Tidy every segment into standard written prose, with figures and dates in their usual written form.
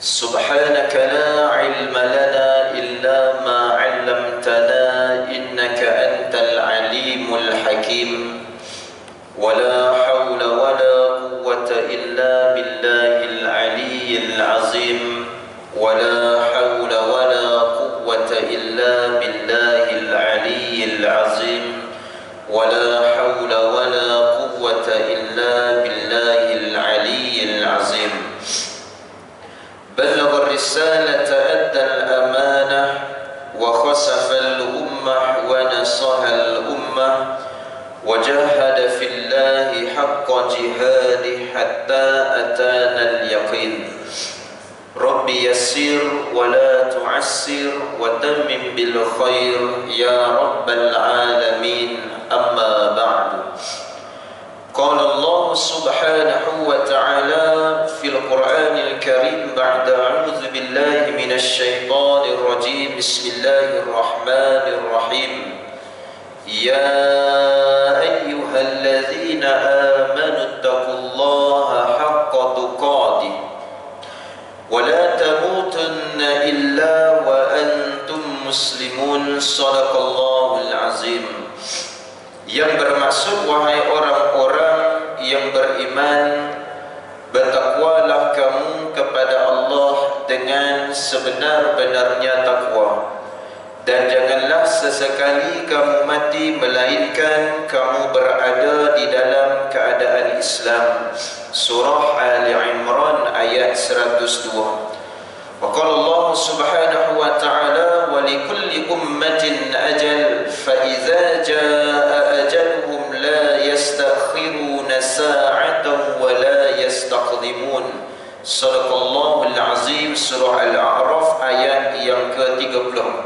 سبحانك لا علم لنا إلا ما علمتنا إنك أنت العليم الحكيم ولا حول ولا قوة إلا بالله العلي العظيم ولا حول ولا قوة إلا بالله العلي العظيم ولا حول ولا قوة إلا بالله العلي العظيم بلغ الرسالة أدى الأمانة وخسف الأمة ونصح الأمة وجاهد في الله حق جهاده حتى أتانا اليقين رب يسر ولا تعسر وتمم بالخير يا رب العالمين أما بعد قال الله سبحانه وتعالى في القرآن الكريم بعد أعوذ بالله من الشيطان الرجيم بسم الله الرحمن الرحيم يا أيها الذين آمنوا اتقوا الله حق تقاته ولا تموتن إلا وأنتم مسلمون صدق الله العظيم. Yang bermaksud, wahai orang-orang yang beriman, bertakwalah kamu kepada Allah dengan sebenar-benarnya takwa, dan janganlah sesekali kamu mati melainkan kamu berada di dalam keadaan Islam. Surah Ali Imran ayat 102. Waqala Allah subhanahu wa ta'ala wa likulli ummatin ajal fa idza jaa ajaluhum la yastakhiruna sa'atan wa la yastaqdimun. Sadaqallahul azim. Surah Al-A'raf ayat yang ke-34.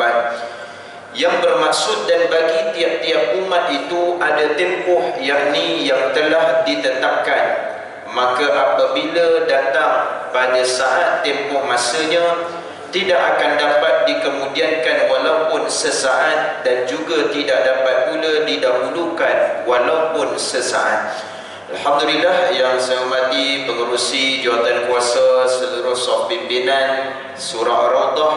Yang bermaksud, dan bagi tiap-tiap umat itu ada tempoh, yakni yang telah ditetapkan. Maka apabila datang pada saat tempoh masanya, tidak akan dapat dikemudiankan walaupun sesaat, dan juga tidak dapat pula didahulukan walaupun sesaat. Alhamdulillah yang saya hormati pengerusi jawatan kuasa, seluruh saf pimpinan Surah Ar-Rawdah,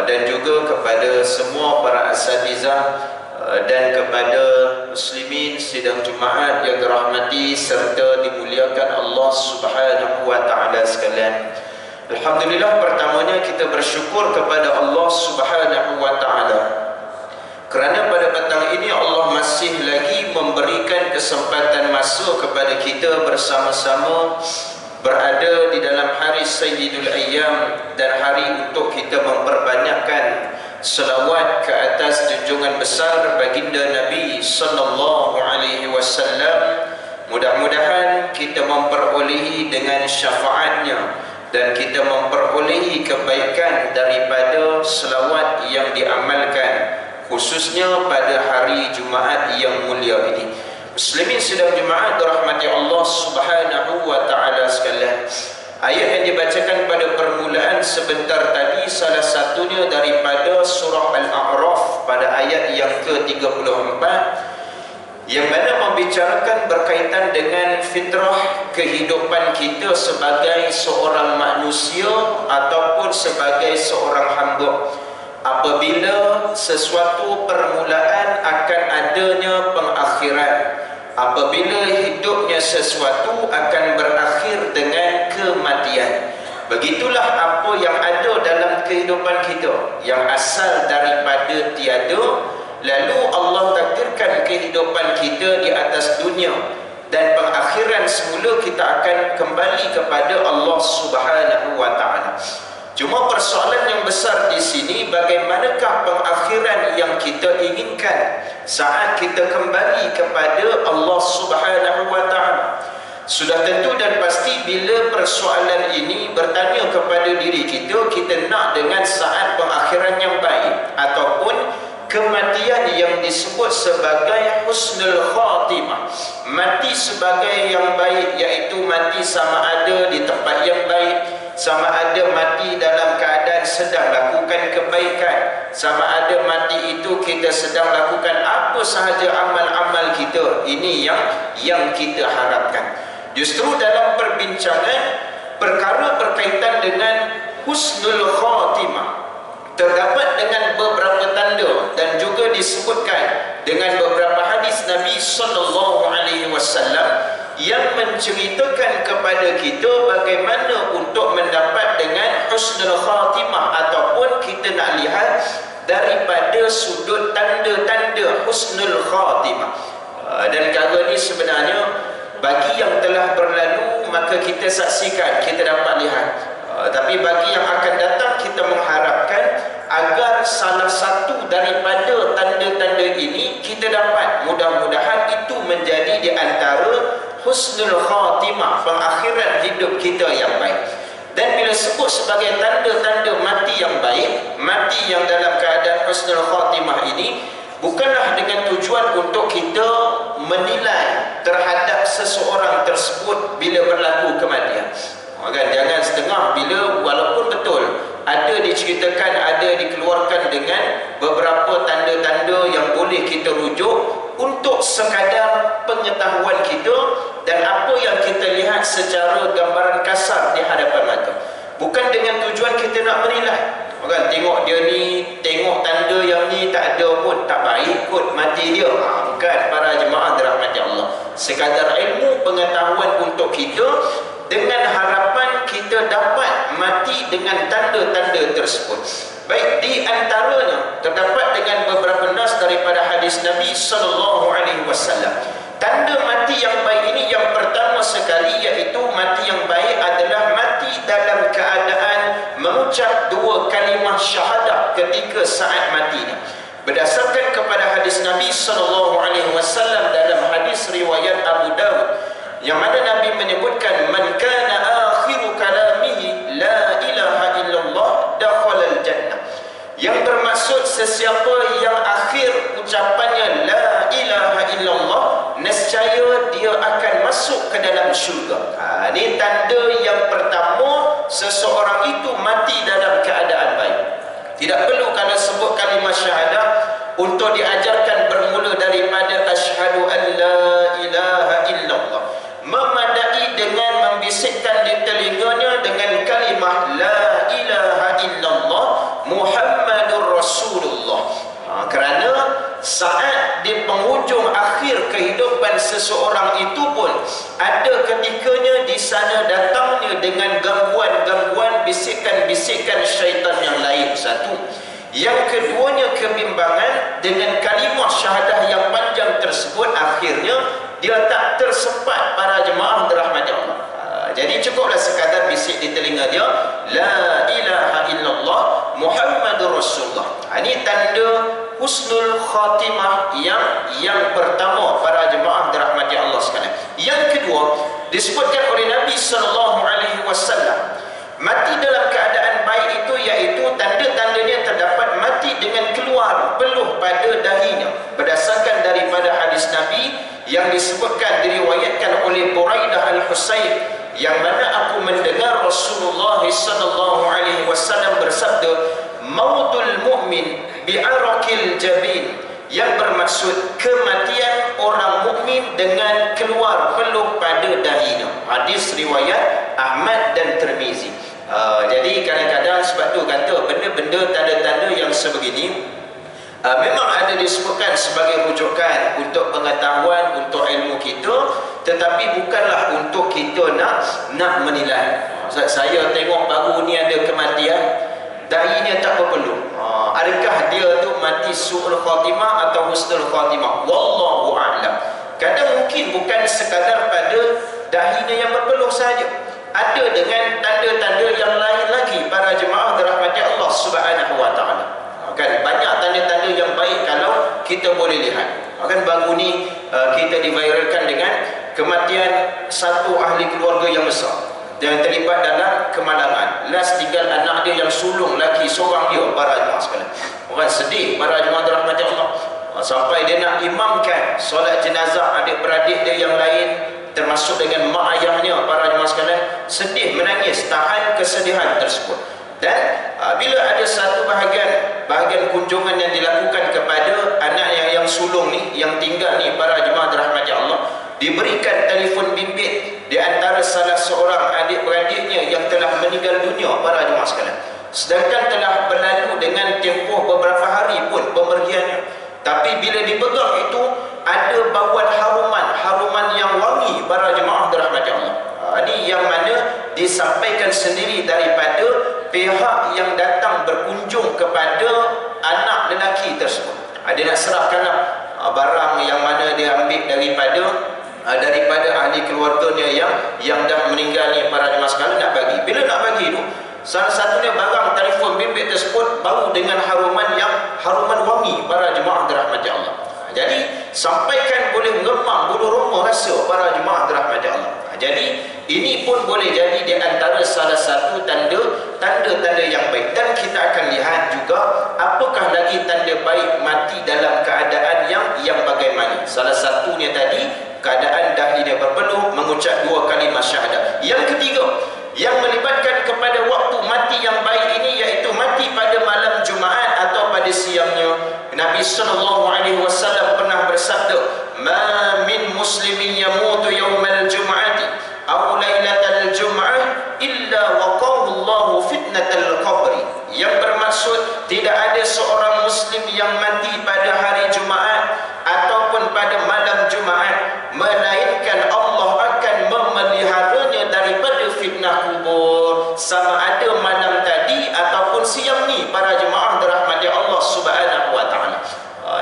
dan juga kepada semua para asatizah dan kepada muslimin sidang Jumaat yang dirahmati serta dimuliakan Allah Subhanahu wa taala sekalian. Alhamdulillah, pertamanya kita bersyukur kepada Allah Subhanahu wa taala kerana pada petang ini Allah masih lagi memberikan kesempatan masa kepada kita bersama-sama berada di dalam hari Sayyidul Ayyam, dan hari untuk kita memperbanyakkan selawat ke atas junjungan besar baginda Nabi sallallahu alaihi wasallam. Mudah-mudahan kita memperolehi dengan syafaatnya dan kita memperolehi kebaikan daripada selawat yang diamalkan, khususnya pada hari Jumaat yang mulia ini. Muslimin sidang Jumaat dirahmati Allah Subhanahu wa taala sekalian. Ayat yang dibacakan pada permulaan sebentar tadi salah satunya daripada surah Al-A'raf pada ayat yang ke-34, yang mana membicarakan berkaitan dengan fitrah kehidupan kita sebagai seorang manusia ataupun sebagai seorang hamba. Apabila sesuatu permulaan akan adanya pengakhiran, apabila hidupnya sesuatu akan berakhir dengan kematian. Begitulah apa yang ada dalam kehidupan kita, yang asal daripada tiada, lalu Allah takdirkan kehidupan kita di atas dunia, dan pengakhiran semula kita akan kembali kepada Allah Subhanahu wa taala. Cuma persoalan yang besar di sini, bagaimanakah pengakhiran yang kita inginkan saat kita kembali kepada Allah Subhanahu wa taala? Sudah tentu dan pasti bila persoalan ini bertanya kepada diri kita, kita nak dengan saat pengakhiran yang baik ataupun kematian yang disebut sebagai husnul khatimah, mati sebagai yang baik, iaitu mati sama ada di tempat yang baik, sama ada mati dalam keadaan sedang lakukan kebaikan, sama ada mati itu kita sedang lakukan apa sahaja amal-amal kita. Ini yang kita harapkan. Justru dalam perbincangan perkara berkaitan dengan husnul khatimah terdapat dengan beberapa tanda dan juga disebutkan dengan beberapa hadis Nabi sallallahu alaihi wasallam yang menceritakan kepada kita bagaimana untuk mendapat dengan husnul khatimah, ataupun kita nak lihat daripada sudut tanda-tanda husnul khatimah. Dan perkara ni sebenarnya bagi yang telah berlalu maka kita saksikan, kita dapat lihat. Tapi bagi yang akan datang, kita mengharapkan agar salah satu daripada tanda-tanda ini kita dapat. Mudah-mudahan itu menjadi di antara husnul khatimah, pengakhiran hidup kita yang baik. Dan bila sebut sebagai tanda-tanda mati yang baik, mati yang dalam keadaan husnul khatimah ini, bukanlah dengan tujuan untuk kita menilai terhadap seseorang tersebut bila berlaku kematian. Kan? Jangan setengah bila walaupun betul ada diceritakan, ada dikeluarkan dengan beberapa tanda-tanda yang boleh kita rujuk untuk sekadar pengetahuan kita dan apa yang kita lihat secara gambaran kasar di hadapan mata. Bukan dengan tujuan kita nak menilai. Kan? Tengok dia ni, tengok tanda yang ni tak ada pun, tak baik kot mati dia. Bukan, para jemaah dirahmati Allah. Sekadar ilmu pengetahuan untuk kita, dengan harapan kita dapat mati dengan tanda-tanda tersebut. Baik, di antaranya terdapat dengan beberapa nas daripada hadis Nabi sallallahu alaihi wasallam. Tanda mati yang baik ini yang pertama sekali, iaitu mati yang baik adalah mati dalam keadaan mengucap dua kalimah syahadah ketika saat matinya. Berdasarkan kepada hadis Nabi sallallahu alaihi wasallam dalam hadis riwayat Abu Dawud, yang mana Nabi menyebutkan, man kana akhiru kalamihi la ilaha illallah dakhalal jannah. Yang bermaksud sesiapa yang akhir ucapannya la ilaha illallah, nescaya dia akan masuk ke dalam syurga. Ini tanda yang pertama, seseorang itu mati dalam keadaan baik. Tidak perlu kalau sebut kalimah syahadah untuk diajarkan bermula daripada asyhadu an la ilaha illallah. Memadai dengan membisikkan di telinganya dengan kalimah la ilaha illallah Muhammadur Rasulullah. Kerana saat di penghujung akhir kehidupan seseorang itu pun ada ketikanya di sana datangnya dengan gangguan-gangguan, bisikan-bisikan syaitan yang lain. Satu. Yang keduanya kebimbangan dengan kalimah syahadah yang panjang tersebut, akhirnya dia tak tersempat para jemaah dirahmati Allah. Jadi cukuplah sekadar bisik di telinga dia la ilaha illallah Muhammadur Rasulullah. Ini tanda husnul khatimah yang pertama para jemaah dirahmati Allah sekalian. Yang kedua disebutkan oleh Nabi sallallahu alaihi wasallam, mati dalam keadaan baik itu iaitu tanda-tandanya terdapat mati dengan keluar peluh pada dahinya. Berdasarkan daripada hadis Nabi yang disebutkan, diriwayatkan oleh Buraidah Al-Husayb, yang mana aku mendengar Rasulullah sallallahu alaihi wasallam bersabda, mautul mu'min bi'arakil jabin, yang bermaksud kematian orang mukmin dengan keluar peluh pada dahinya. Hadis riwayat Ahmad dan Tirmizi. Jadi kadang-kadang sebab tu kata benda-benda tanda-tanda yang sebegini memang ada disebutkan sebagai rujukan untuk pengetahuan, untuk ilmu kita, tetapi bukanlah untuk kita nak menilai. Saya tengok baru ni ada kematian, dahinya tak berpeluh. Adakah dia tu mati su'ul khatimah atau husnul khatimah? Wallahu a'lam. Kadang mungkin bukan sekadar pada dahinya yang berpeluh saja, ada dengan tanda-tanda yang lain lagi para jemaah dirahmati Allah Subhanahu wa taala. Kan banyak tanda-tanda yang baik kalau kita boleh lihat. Kan baru ni kita diviralkan dengan kematian satu ahli keluarga yang besar yang terlibat dalam kemalangan. Last tinggal anak dia yang sulung lelaki seorang dia, para jemaah sekalian. Orang sedih para jemaah dirahmati Allah. Sampai dia nak imamkan solat jenazah adik-beradik dia yang lain, termasuk dengan mak ayahnya, para jemaah sekalian, sedih, menangis, tahan kesedihan tersebut. Dan bila ada satu bahagian kunjungan yang dilakukan kepada anak yang sulung ni, yang tinggal ni, para jemaah dirahmati Allah, diberikan telefon bimbit di antara salah seorang adik-beradiknya yang telah meninggal dunia, para jemaah sekalian. sedangkan telah berlalu dengan tempoh beberapa hari pun pemergiannya. Tapi bila dipegang itu ada bauan haruman yang wangi para jemaah dirahmati Allah. Ini yang mana disampaikan sendiri daripada pihak yang datang berkunjung kepada anak lelaki tersebut. Dia nak serahkanlah barang yang mana dia ambil daripada ahli keluarganya yang dah meninggal ni, para jemaah sekalian, nak bagi. Bila nak bagi tu, salah satunya barang telefon bimbit tersebut bau dengan haruman wangi para jemaah dirahmati Allah. Jadi sampaikan boleh mengemang bulu roma rasa para jemaah dirahmati Allah. Jadi ini pun boleh jadi di antara salah satu tanda-tanda yang baik. Dan kita akan lihat juga apakah lagi tanda baik mati dalam keadaan yang bagaimana. Salah satunya tadi, keadaan dahinya berpeluh, mengucap 2 kalimah syahadat. Yang ketiga, yang melibatkan kepada waktu mati yang baik ini, iaitu mati pada malam Jumaat atau pada siangnya. Nabi SAW pernah bersabda, "Ma min muslimin yamutu yawmal jum'ati aw lailatal jum'ah illa waqahu Allahu fitnatal qabri." Yang bermaksud, tidak ada seorang muslim yang mati pada hari Jumaat ataupun pada malam Jumaat melainkan Allah akan memeliharanya daripada fitnah kubur, sama ada malam tadi ataupun siang ni para jemaah dirahmati Allah Subhanahu wa taala.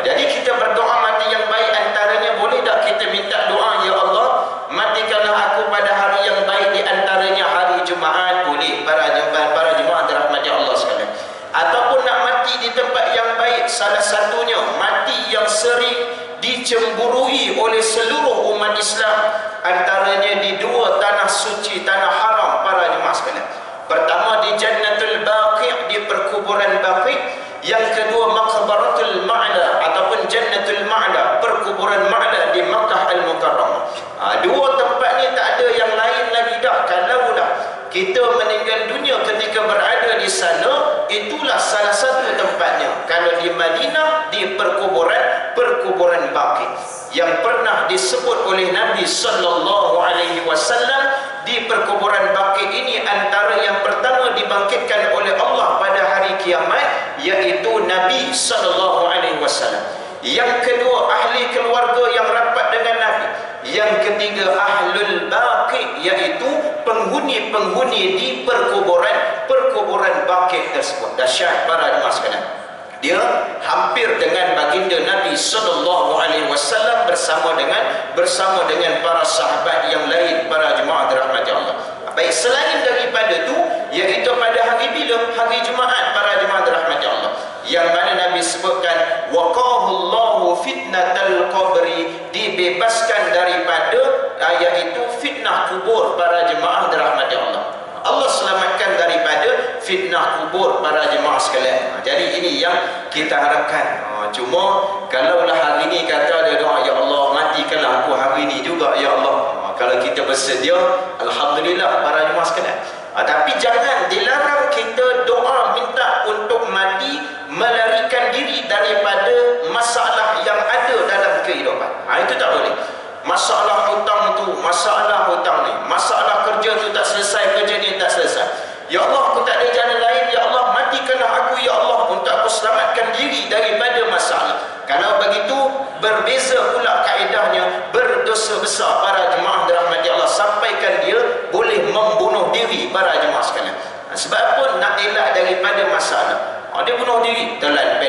Jadi kita berdoa mati yang baik, antaranya boleh tak kita minta doa, ya Allah matikanlah aku pada hari yang baik, di antaranya hari Jumaat. Boleh para jemaah dirahmati Allah sekalian. Ataupun nak mati di tempat yang baik, salah satunya mati yang sering dicemburui oleh seluruh umat Islam, antaranya di 2 tanah suci, tanah haram para jemaah sekalian. Pertama di Jannatul Baqi', di perkuburan Baqi'. Yang kedua Maqbaratul Ma'la ataupun Jannatul Ma'la, perkuburan Ma'la di Makkah Al-Mukarramah. 2 tempat ni tak ada yang lain lagi dah. Kalaulah kita meninggal dunia ketika berada di sana, itulah salah satu tempatnya. Kalau di Madinah, di perkuburan Baqi', yang pernah disebut oleh Nabi SAW, di perkuburan Baqi' ini antara yang pertama dibangkitkan oleh Allah pada hari kiamat, iaitu Nabi SAW. Yang kedua ahli keluarga yang rapat dengan Nabi. Yang ketiga ahlul Baqi', iaitu penghuni-penghuni di perkuburan Baqi' tersebut. Dahsyat para jemaah sekalian. Dia hampir dengan baginda Nabi SAW bersama dengan para sahabat yang lain para jemaah dirahmati Allah. Baik, selain daripada itu, iaitu pada hari bila? Hari Jumaat para jemaah dirahmati Allah, yang mana Nabi sebutkan waqahu Allahu fitnatal qabri, dibebaskan daripada iaitu fitnah kubur para jemaah dirahmati Allah. Allah selamatkan daripada fitnah kubur para jemaah sekalian. Jadi ini yang kita harapkan. Cuma kalaulah hari ini kata dia doa, ya Allah matikanlah aku hari ini juga ya Allah. Kalau kita bersedia, alhamdulillah para jemaah sekalian. Tapi jangan dilarang kita doa minta untuk mati, melarikan diri daripada masalah yang ada dalam kehidupan. Itu tak boleh. Masalah hutang tu, masalah hutang ni, masalah kerja tu tak selesai, kerja ni tak selesai. Ya Allah, aku tak ada jalan lain, ya Allah matikanlah aku ya Allah untuk aku selamatkan diri daripada masalah. Kalau begitu, berbeza pula kaedahnya, berdosa besar para jemaah dirahmati Allah, sampaikan dia boleh membunuh diri para jemaah sekalian. Sebab apa? Nak elak daripada masalah. Dia bunuh diri, telan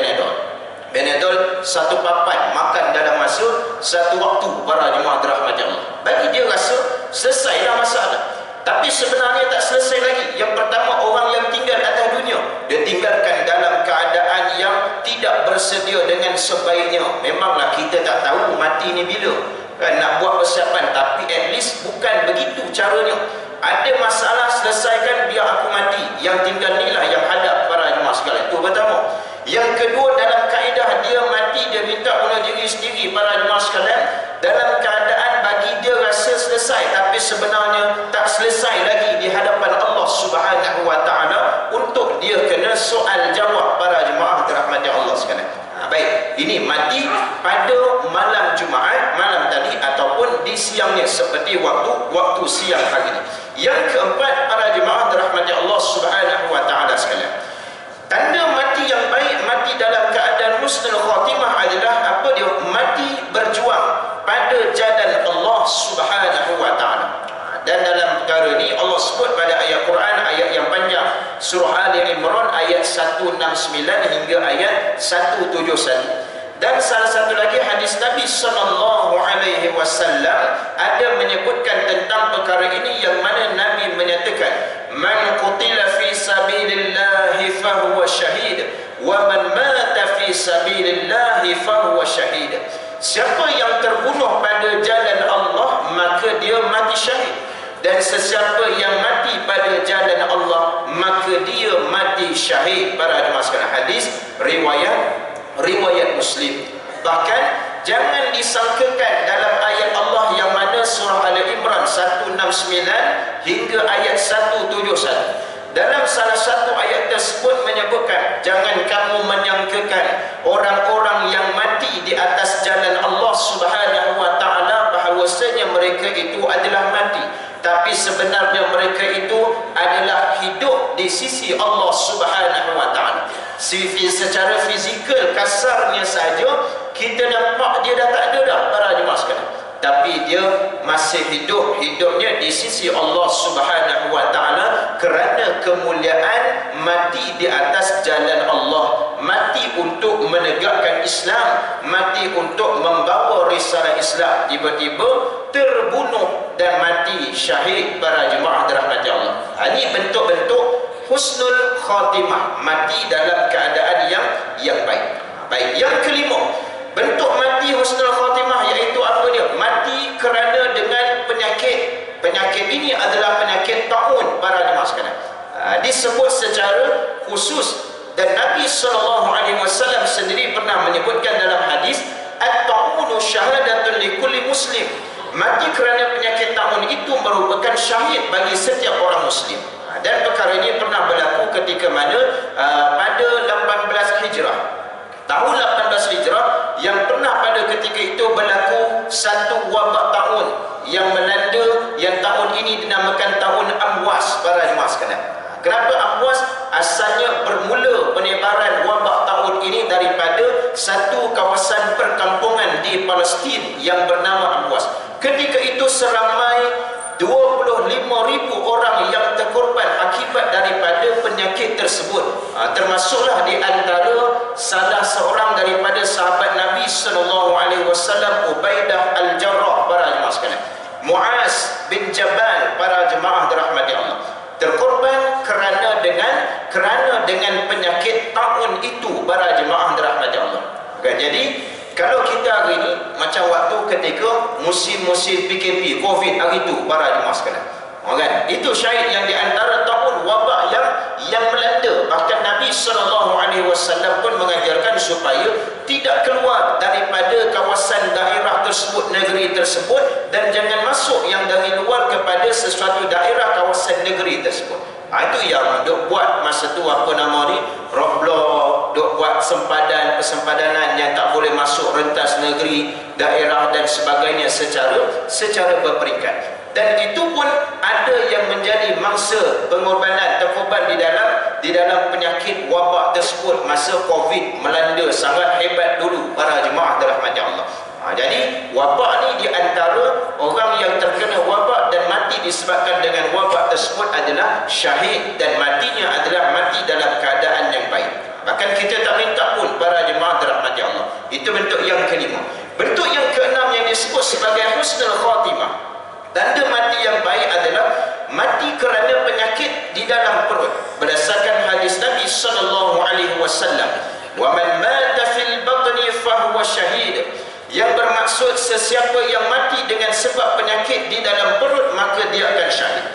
Benadol 1 papan, makan dalam masa 1 waktu para jemaah dirahmati Allah. Bagi dia rasa selesailah masalah. Tapi sebenarnya tak selesai lagi. Yang pertama, orang yang tinggal atas dunia, dia tinggalkan dalam keadaan yang tidak bersedia dengan sebaiknya. Memanglah kita tak tahu mati ni bila, kan, nak buat persiapan, tapi at least bukan begitu caranya. Ada masalah, selesaikan, biar aku mati. Yang tinggal ni lah yang hadap para jemaah sekalian. Itu pertama. Yang kedua, dalam kaedah dia mati, dia minta bunuh diri sendiri para jemaah sekalian, dalam keadaan bagi dia rasa selesai, tapi sebenarnya tak selesai lagi di hadapan Allah Subhanahu wa taala, untuk dia kena soal jawab para jemaah dirahmati Allah sekalian. Baik, ini mati pada malam Jumaat, malam tadi, ataupun di siangnya seperti waktu siang hari ini. Yang keempat para jemaah dirahmati Allah Subhanahu wa taala sekalian, surah Ali Imran ayat 169 hingga ayat 171. Dan salah satu lagi hadis Nabi sallallahu alaihi wasallam ada menyebutkan tentang perkara ini, yang mana Nabi menyatakan, man qutila fi sabilillah fahuwa syahid wa man mata fi sabilillah fahuwa syahid. Siapa yang terbunuh pada jalan Allah, maka dia mati syahid. Dan sesiapa yang mati pada jalan Allah, maka dia mati syahid. Para jemaah sekalian, hadis riwayat Muslim. Bahkan jangan disangkakan dalam ayat Allah yang mana surah Al-Imran 169 hingga ayat 171. Dalam salah satu ayat tersebut menyebutkan, jangan kamu menyangkakan orang-orang yang mati di atas jalan Allah Subhanahu wa taala bahawasanya mereka itu adalah mati, tapi sebenarnya mereka itu adalah hidup di sisi Allah Subhanahu wa taala. Secara fizikal kasarnya saja kita nampak dia dah tak ada dah, para jemaah sekalian, tapi dia masih hidupnya di sisi Allah Subhanahu wa taala kerana kemuliaan mati di atas jalan Allah, mati untuk menegakkan Islam, mati untuk membawa risalah Islam, tiba-tiba terbunuh dan mati syahid. Para jemaah dirahmati Allah, ini bentuk-bentuk husnul khatimah, mati dalam keadaan yang baik. Baik, yang kelima, bentuk mati husnul khatimah iaitu apa dia? Mati kerana dengan penyakit. Penyakit ini adalah penyakit taun, para jemaah sekalian. Disebut secara khusus, dan Nabi SAW sendiri pernah menyebutkan dalam hadis, at-ta'unu syahadatun likulli muslim. Mati kerana penyakit taun itu merupakan syahid bagi setiap orang muslim. Dan perkara ini pernah berlaku ketika mana pada 18 Hijrah, tahun 18 Hijrah, yang pernah pada ketika itu berlaku satu wabak taun yang melanda, yang tahun ini dinamakan tahun Amwas. Para jemaah sekalian, kenapa Amwas? Asalnya bermula penyebaran wabak taun ini daripada satu kawasan perkampungan di Palestin yang bernama Amwas. Ketika itu seramai 25,000 orang yang terkorban akibat daripada penyakit tersebut. Termasuklah di antara salah seorang daripada sahabat Nabi SAW, Ubaidah Al-Jarrah. Para jemaah sekalian, Muaz bin Jabal, para jemaah dirahmati Allah, terkorban kerana dengan penyakit taun itu. Para jemaah dirahmati Allah. Jadi kalau kita hari ini macam waktu ketika musim-musim PKP COVID hari itu, para jemaah sekalian, kan? Itu syahid yang di antara tahun wabak yang melanda. Bahkan Nabi SAW pun mengajarkan supaya tidak keluar daripada kawasan daerah tersebut, negeri tersebut, dan jangan masuk yang dari luar kepada sesuatu daerah kawasan negeri tersebut. Itu yang duk buat masa tu, apa nama ni, roadblock, duk buat persempadanan yang tak boleh masuk rentas negeri, daerah dan sebagainya secara berperingkat. Dan itu pun ada yang menjadi mangsa pengorbanan, terkorban di dalam penyakit wabak tersebut masa COVID melanda sangat hebat dulu, para jemaah dirahmati Allah. Jadi wabak ni di antara orang yang terkena wabak dan mati disebabkan dengan wabak tersebut adalah syahid, dan matinya adalah mati dalam keadaan yang baik. Bahkan kita tak minta pun, para jemaah dirahmati Allah. Itu bentuk yang kelima. Bentuk yang keenam yang disebut sebagai husnul khatimah, tanda mati yang baik, adalah mati kerana penyakit di dalam perut. Berdasarkan hadis Nabi SAW, wa man mata fil batni fahuwa syahid, yang bermaksud sesiapa yang mati dengan sebab penyakit di dalam perut, maka dia akan syahid.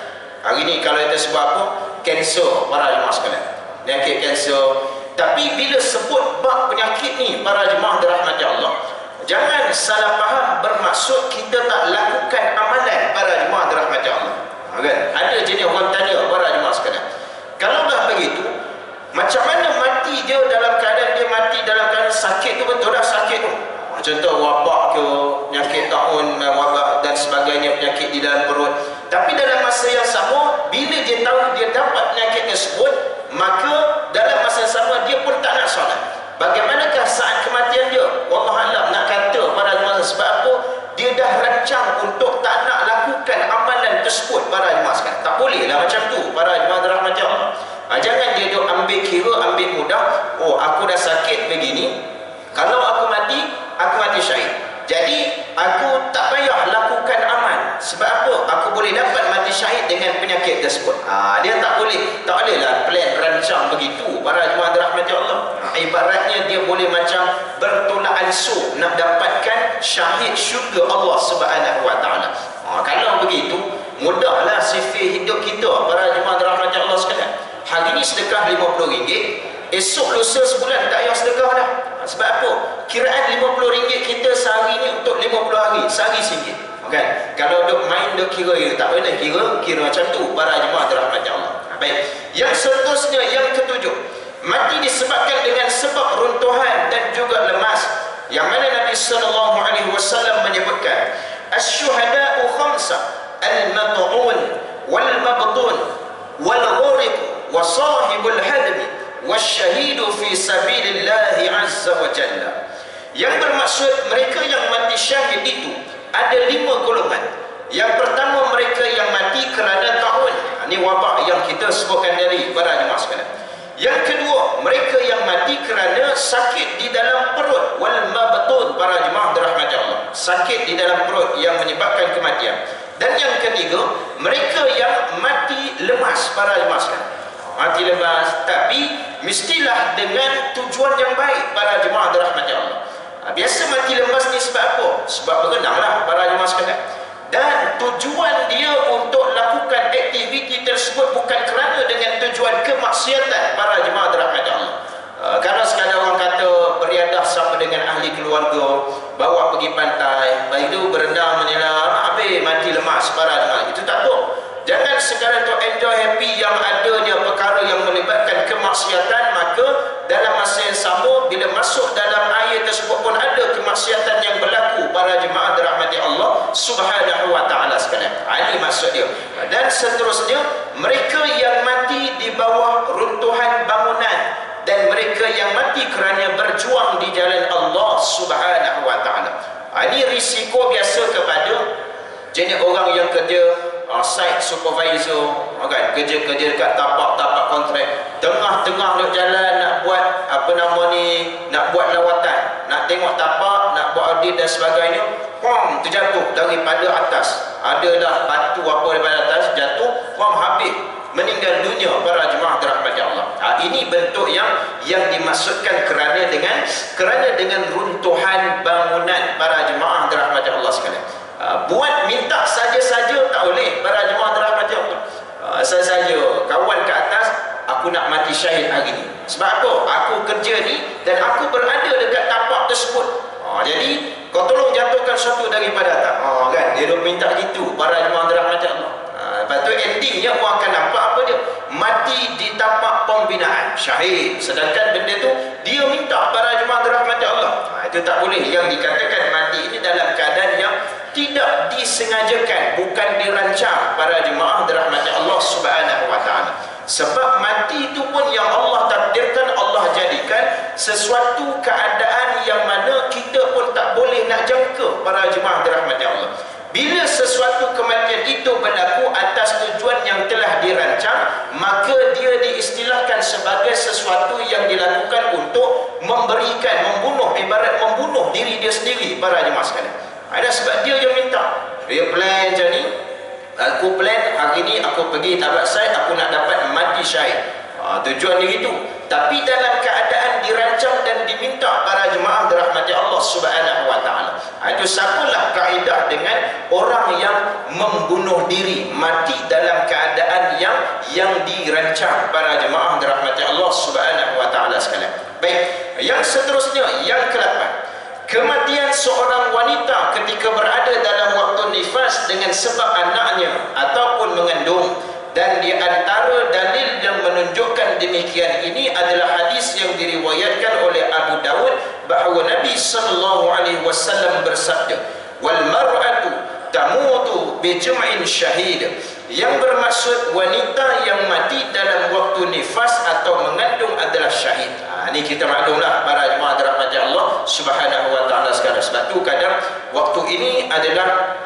Hari ini kalau itu sebab apa? Kanser, para jemaah sekalian, penyakit kanser. Tapi bila sebut bab penyakit ni, para jemaah dirahmati Allah, jangan salah faham bermaksud kita tak lakukan amalan, para jemaah dirahmati Allah. Kan? Ada jenis orang tanya, para jemaah sekalian, kalau dah begitu, macam mana mati dia dalam keadaan dia mati dalam keadaan sakit tu? Betul dah sakit tu, contoh wabak ke, penyakit taun, wabak dan sebagainya, penyakit di dalam perut. Tapi dalam masa yang sama, bila dia tahu dia dapat penyakit tersebut, maka dalam masa yang sama dia pun tak nak solat. Bagaimanakah saat kematian dia? Wallahualam, nak kata para jemaah, sebab apa? Dia dah rancang untuk tak nak lakukan amalan tersebut, para jemaah sekalian. Tak boleh lah macam tu, para jemaah dirahmati Allah. Jangan ambil kira, ambil mudah, oh aku dah sakit begini, kalau aku mati syahid. Jadi aku tak payah lakukan amal. Sebab apa? Aku boleh dapat mati syahid dengan penyakit tersebut. Dia tak bolehlah plan rancang begitu para jemaah dirahmati Allah. Ibaratnya dia boleh macam bertolak ansur nak dapatkan syahid syurga Allah Subhanahu wa taala. Kalau begitu, mudahlah sifir hidup kita para jemaah dirahmati Allah sekalian. Hari ini sedekah RM50, esok lusa sebulan tak payah sedekah dah. Sebab apa? Kiraan RM50 kita sehari ni untuk 50 hari, sehari RM1. Okay? Kalau duk main duk kira, tak boleh kira macam tu para jemaah dirahmati Allah. Baik. Yang seterusnya, yang ketujuh, mati disebabkan dengan sebab runtuhan dan juga lemas. Yang mana Nabi SAW menyebutkan, asy-syuhada'u khamsa, al-mat'un wal-mabtun wal-ghariq wa sahibul hadmi wasyahidu fi sabilillahi azza wa jalla. Yang bermaksud mereka yang mati syahid itu ada 5 golongan. Yang pertama, mereka yang mati kerana taun. Ini wabak yang kita sebutkan dari para jemaah sekalian. Yang kedua, mereka yang mati kerana sakit di dalam perut, wal mabtun, para jemaah dirahmati Allah, sakit di dalam perut yang menyebabkan kematian. Dan yang ketiga, mereka yang mati lemas, para jemaah sekalian. Mati lemas, tapi mestilah dengan tujuan yang baik para jemaah dirahmati Allah. Biasa mati lemas ni sebab apa? Sebab berenanglah para jemaah sekalian. Dan tujuan dia untuk lakukan aktiviti tersebut bukan kerana dengan tujuan kemaksiatan para jemaah dirahmati Allah. Kalau sekadar orang kata beriadah sama dengan ahli keluarga, bawa pergi pantai, baik itu berenang menyelam, habis mati lemas para jemaah, itu tak apa. Jangan sekadar tu enjoy happy yang adanya perkara yang melibatkan kemaksiatan, maka dalam masa yang sama bila masuk dalam air tersebut pun ada kemaksiatan yang berlaku para jemaah dirahmati Allah Subhanahu wa taala sekalian. Ini maksud dia. Dan seterusnya, mereka yang mati di bawah runtuhan bangunan dan mereka yang mati kerana berjuang di jalan Allah Subhanahu wa taala. Ini risiko biasa kepada jenis orang yang kerja site supervisor, kan, kerja-kerja dekat tapak-tapak kontrak, tengah-tengah duk jalan nak buat nak buat lawatan, nak tengok tapak, nak buat audit dan sebagainya, terjatuh daripada atas, adalah batu apa daripada atas jatuh, habis, meninggal dunia para jemaah dirahmati Allah. Ini bentuk yang dimaksudkan kerana dengan runtuhan bangunan para jemaah dirahmati Allah sekalian. Buat minta saja-saja tak boleh para jemaah dirahmati Allah. Saja kawan ke atas, aku nak mati syahid hari ni. Sebab apa? Aku kerja ni dan aku berada dekat tapak tersebut. Jadi kau tolong jatuhkan sesuatu daripada atas. Kan? Dia duk minta gitu para jemaah dirahmati Allah. Lepas tu endingnya orang akan nampak apa dia? Mati di tapak pembinaan, syahid. Sedangkan benda tu dia minta para jemaah dirahmati Allah. Itu tak boleh. Yang dikatakan mati ini dalam keadaan yang tidak disengajakan, bukan dirancang para jemaah dirahmati Allah Subhanahu wa taala. Sebab mati itu pun yang Allah takdirkan, Allah jadikan sesuatu keadaan yang mana kita pun tak boleh nak jangka para jemaah dirahmati Allah. Bila sesuatu kematian itu berlaku atas tujuan yang telah dirancang, maka dia diistilahkan sebagai sesuatu yang dilakukan untuk membunuh, ibarat membunuh diri dia sendiri para jemaah sekalian. Ada sebab dia yang minta. Dia plan macam ni, aku plan hari ni aku pergi tabrak site, aku nak dapat mati syahid. Tujuan dia itu. Tapi dalam keadaan dirancang dan diminta para jemaah dirahmati Allah Subhanahu wa taala. Itu samalah kaedah dengan orang yang membunuh diri, mati dalam keadaan yang dirancang para jemaah dirahmati Allah Subhanahu wa taala sekalian. Baik, yang seterusnya, yang ke-8. Kematian seorang wanita ketika berada dalam waktu nifas dengan sebab anaknya ataupun mengandung. Dan di antara dalil yang menunjukkan demikian ini adalah hadis yang diriwayatkan oleh Abu Dawud bahawa Nabi SAW bersabda, wal mar'atu tamutu bi jam'in syahid, yang bermaksud wanita yang mati dalam waktu nifas atau mengandung adalah syahid. Ini kita maklumlah para jemaah dirahmati Allah Subhanahu wa taala sekalian. Sebab tu kadang waktu ini adalah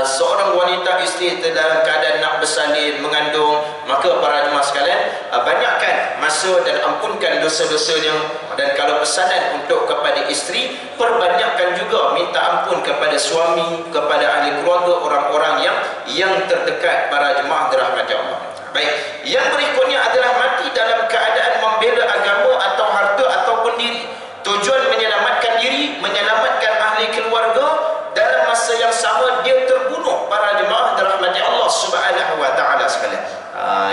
seorang wanita isteri dalam keadaan nak bersalin, mengandung, maka para jemaah sekalian, banyakkan masa masa dan ampunkan dosa-dosanya. Dan kalau pesanan untuk kepada isteri, perbanyakkan juga minta ampun kepada suami, kepada ahli keluarga, orang-orang yang terdekat, para jemaah dirahmati Allah. Baik, yang berikutnya adalah mati dalam keadaan membela agama atau harta ataupun diri. Tujuan menyelamatkan diri, menyelamatkan ahli keluarga, dalam masa yang sama dia terbunuh, para jemaah dirahmati Allah Subhanahu wa taala sekalian.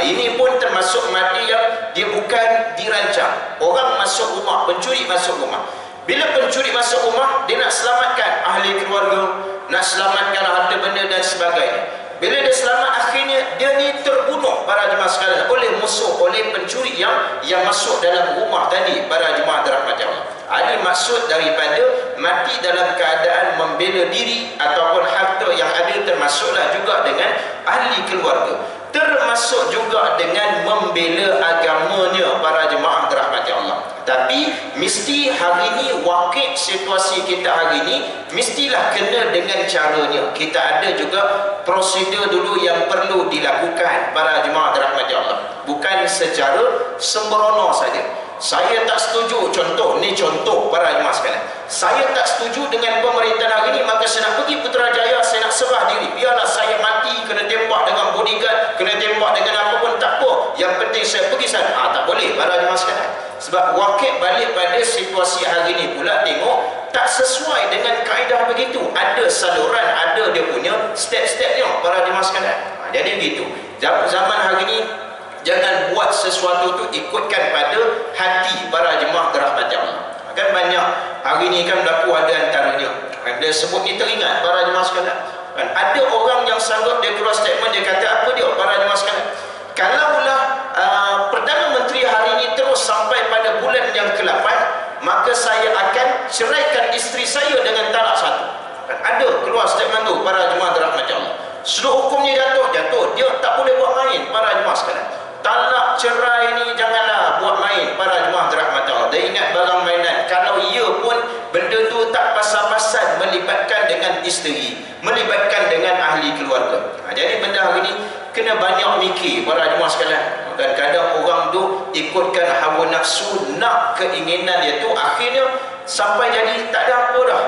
Ini pun termasuk mati yang dia bukan dirancang. Orang masuk rumah, pencuri masuk rumah. Bila pencuri masuk rumah, dia nak selamatkan ahli keluarga, nak selamatkan harta benda dan sebagainya. Bila dia selamat, akhirnya dia ni terbunuh, para jemaah sekalian, oleh musuh, oleh pencuri yang masuk dalam rumah tadi, para jemaah dirahmati Allah. Ini maksud daripada mati dalam keadaan membela diri ataupun harta yang ada, termasuklah juga dengan ahli keluarga, termasuk juga dengan membela agamanya, para jemaah dirahmati Allah. Tapi mesti hari ini, wakil situasi kita hari ini, mestilah kena dengan caranya. Kita ada juga prosedur dulu yang perlu dilakukan, para jemaah dirahmati Allah, bukan secara sembrono saja. Saya tak setuju, contoh para jemaah sekalian, saya tak setuju dengan pemerintahan hari ini, maka saya nak pergi Putrajaya, saya nak serah diri, biarlah saya mati, kena tembak dengan bodyguard, kena tembak dengan apa pun tak apa, yang penting saya pergi sana. Tak boleh, para jemaah sekalian. Sebab wakil balik pada situasi hari ini pula, tengok tak sesuai dengan kaedah begitu. Ada saluran, ada dia punya step-stepnya, para jemaah sekalian. Jadi begitu. Zaman hari ini, jangan buat sesuatu tu ikutkan pada hati, para jemaah dirahmati Allah. Kan banyak hari ni kan berlaku, ada antaranya dia sebut ni teringat, para jemaah sekalian. Kan ada orang yang sanggup dia keluar statement, dia kata apa dia, para jemaah sekalian, kalaulah Perdana Menteri hari ini terus sampai pada bulan yang ke-8, maka saya akan ceraikan isteri saya dengan talak satu. Kan ada keluar statement tu, para jemaah dirahmati Allah. Seluruh hukumnya jatuh, dia tak boleh buat main, para jemaah sekalian. Talak cerai ni janganlah buat main, para jemaah dirahmati Allah. Dia ingat barang mainan. Kalau ia pun benda tu tak pasal-pasal melibatkan dengan isteri, melibatkan dengan ahli keluarga. Jadi benda hari ni kena banyak mikir, para jemaah sekalian. Dan kadang orang tu ikutkan hawa nafsu, nak keinginan dia tu, akhirnya sampai jadi tak ada apa dah.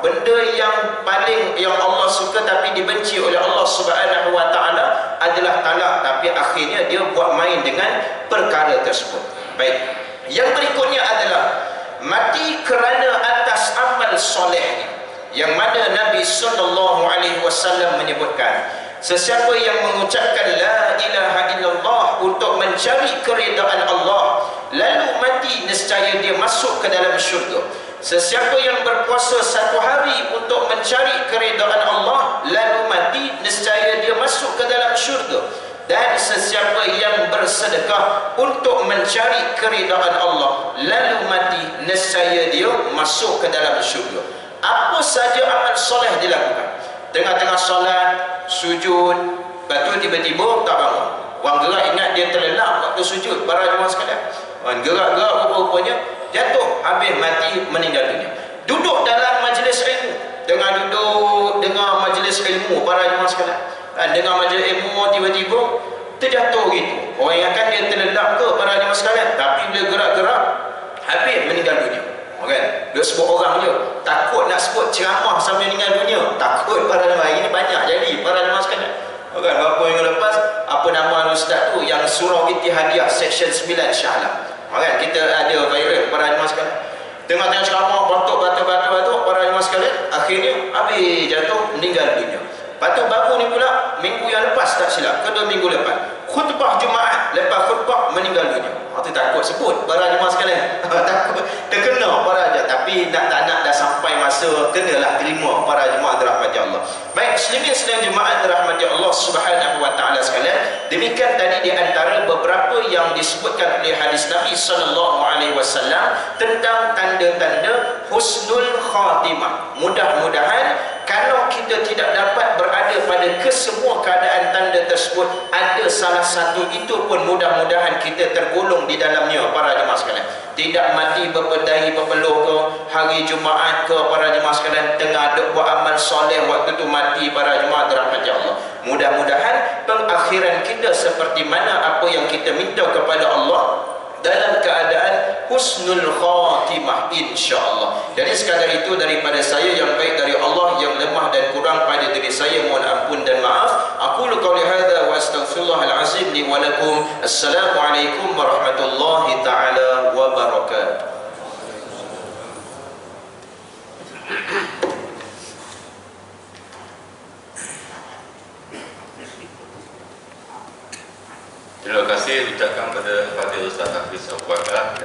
Benda yang paling yang Allah suka tapi dibenci oleh Allah Subhanahu wa taala adalah talak, tapi akhirnya dia buat main dengan perkara tersebut. Baik, yang berikutnya adalah mati kerana atas amal solehnya, yang mana Nabi SAW menyebutkan, sesiapa yang mengucapkan la ilaha illallah untuk mencari keridaan Allah, lalu mati, nescaya dia masuk ke dalam syurga. Sesiapa yang berpuasa 1 hari untuk mencari keridaan Allah, lalu mati, nescaya dia masuk ke dalam syurga. Dan sesiapa yang bersedekah untuk mencari keridaan Allah, lalu mati, nescaya dia masuk ke dalam syurga. Apa saja amal soleh dilakukan, tengah-tengah solat, sujud, lepas tu tiba-tiba tak bangun. Orang gerak ingat dia terlelap waktu sujud, para jemaah sekalian. Orang gerak-gerak rupa-rupanya jatuh, habis mati, meninggal dunia. Duduk dalam majlis ilmu, duduk dengar majlis ilmu, para jemaah sekalian, dengar majlis ilmu, tiba-tiba terjatuh gitu. Orang yang akan dia terlelap ke, para jemaah sekalian, tapi bila gerak-gerak habis meninggal dunia. Kan? Dia sebut orang je, takut nak sebut ceramah sampai meninggal dunia, takut, para jemaah. Ini banyak jadi, para jemaah sekalian. Kan? Berapa minggu lepas, apa nama ustaz tu yang surau Ittihadiyah section 9 Shah Alam. Kan? Kita ada viral, para jemaah sekalian. Tengah-tengah ceramah, batuk, para jemaah sekalian, akhirnya habis jatuh, meninggal dunia. Lepas tu baru ni pula, minggu yang lepas tak silap, kedua minggu lepas, khutbah Jumaat, lepas khutbah meninggal dunia. Itu takut sebut, para jemaah sekalian. Takut terkena, para jemaah. Tapi tak nak dah sampai masa, kenalah terima, para jemaah dirahmati Allah. Baik, muslimin jemaah dirahmati Allah Subhanahu wa taala sekalian. Demikian tadi di antara beberapa yang disebutkan oleh hadis Nabi SAW tentang tanda-tanda husnul khatimah. Mudah-mudahan kalau kita tidak dapat berada pada kesemua keadaan tanda tersebut, ada salah satu itu pun mudah-mudahan kita tergolong di dalamnya, para jemaah sekalian. Tidak mati berpedai berpeluh ke hari Jumaat ke, para jemaah sekalian, tengah duk buat amal soleh waktu tu mati, para jemaah dirahmati Allah. Mudah-mudahan pengakhiran kita seperti mana apa yang kita minta kepada Allah dalam keadaan husnul khatimah, insya-Allah. Jadi sekadar itu daripada saya, yang baik dari Allah, yang lemah dan kurang pada diri saya mohon ampun dan maaf. Aku qouli hadza wa astaghfirullahal azim li wa lakum. Assalamualaikum warahmatullahi taala wabarakatuh. Terima kasih ucapkan kepada Ustaz Hafiz Abu Bakar.